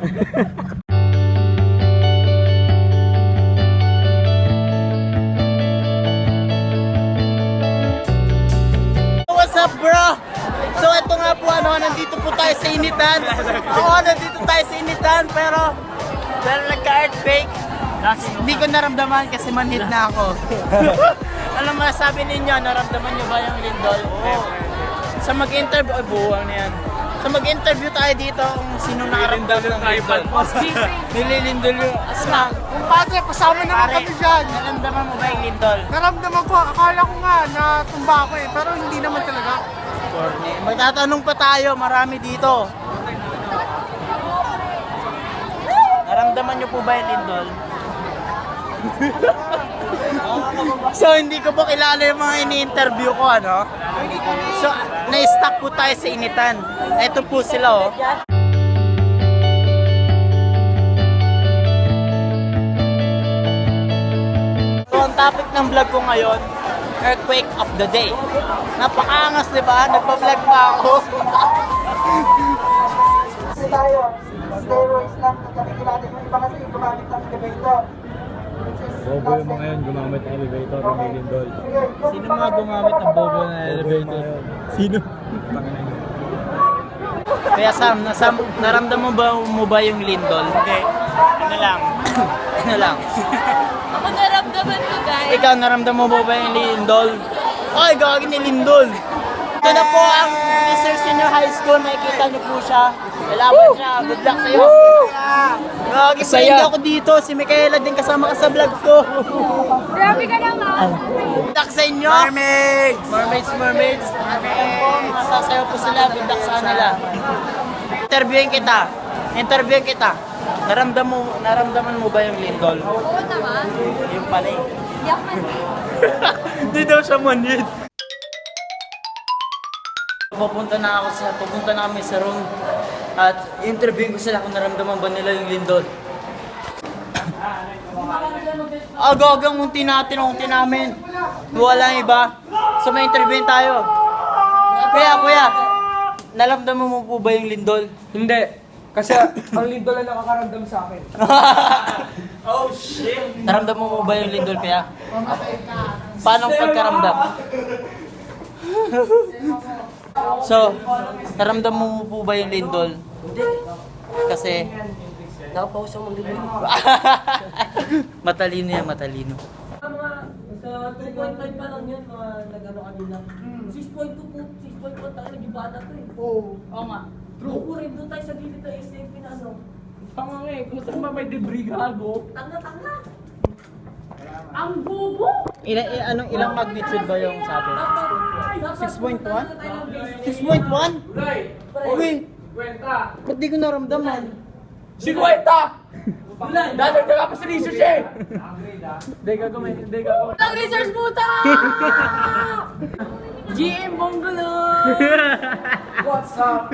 What's up, bro? So ito nga po, nandito po tayo sa initan. Nandito tayo sa initan, pero nagka-earthquake. Hindi ko naramdaman kasi manhit na ako. Alam mo, sabi ninyo, naramdaman nyo ba yung lindol? Oo. Sa mag-interview, buwang na yan. Sa mag-interview tayo dito kung sino nakaramdam ng lindol. Nililindol yung asma. Kung pati, kasama naman kami dyan. Naramdaman mo ba yung lindol? Naramdaman ko, akala ko nga natumba ako eh, pero hindi naman talaga. Magtatanong pa tayo, marami dito. Naramdaman nyo po ba yung lindol? So hindi ko po kilala yung mga ini-interview ko, ano? So na-stuck po tayo sa initan. Ito po sila, oh. So ang topic ng vlog ko ngayon, earthquake of the day. Napakaangas, di ba? Nagpa-vlog pa ako. Kasi tayo, steroids lang, nagkamigil natin yung iba kasi yung gumamit ng elevator. Bobo yung mga yun, gumamit ng elevator, may lindol. Sino mga gumamit ng bobo na elevator? Sino? Kaya Sam, naramdaman mo ba yung lindol? Hindi. Ano lang? Ano lang? Ako naramdaman ko, guys. Ikaw, naramdaman mo ba yung lindol? Ay, gagawin ni lindol. Ito na po ang Mr. Senior High School. Nakikita niyo po siya. Kailangan siya. Good luck sa'yo. Gagawin pa hindi ako dito. Si Micaela din kasama ka sa vlog ko. Grabe ka naman. Good luck sa inyo. Mermaids! Mermaids. Masasayaw po sila. Good luck sa kanila. Interviewin kita. Naramdaman mo ba yung lindol? Oo naman. Yung pala eh. Hindi ako man. Hindi daw siya manhid. Pupunta na kami sa room at interviewin ko sila kung naramdaman ba nila yung lindol. Agagang unti namin. Wala iba. So may interviewin tayo. Kuya, naramdaman mo po ba yung lindol? Hindi. Kasi ang lindol na nakakaramdam sa akin. Oh shit! Naramdaman mo ba yung lindol kaya? Paano ang pagkaramdam? So, naramdaman mo po ba yung lindol? Hindi. Kasi nakapaus ang maglilindol. Matalino yan, matalino. Sa 2.5 pa lang yun, nag-ano kanina. 6.2 po, 6.1 tayo, nag-ibata to eh. Oo. Oo nga. True. Rin doon tayo sa gilid ng SMP na ano. Tanga nga eh, kung saan ba may debris gago? Tanga! Ang bobo! Ilang magnitude ba yung sabi? 6.1? 6.1? Uy! Ba't di ko naramdaman? 50! Dahil ka pa sa research eh! Hindi ka Ang research puta! GM Bongolo! What's up,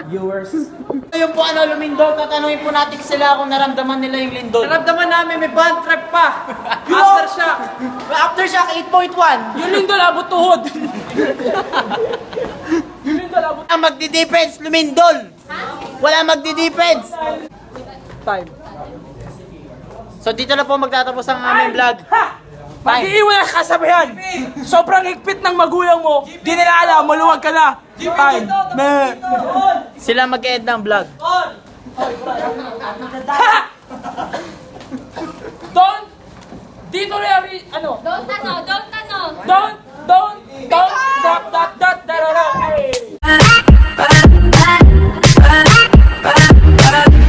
viewers? Ngayon po lumindol, tatanungin po natin sila kung naramdaman nila yung lindol. Naramdaman namin may band trip pa! Aftershock 8.1. Yung lindol abot tuhod! Yung lindol abot... Wala magdi-defense, lumindol! Wala magdi-defense! 5. So dito na po magtatapos ang aming vlog. Mag-iiwan ang kasabihan! Sobrang higpit ng magulang mo, di nila alam, maluwag ka na! Time! Sila mag-end ng vlog. Don't! Dito na ano? Don't ano. Don't drop that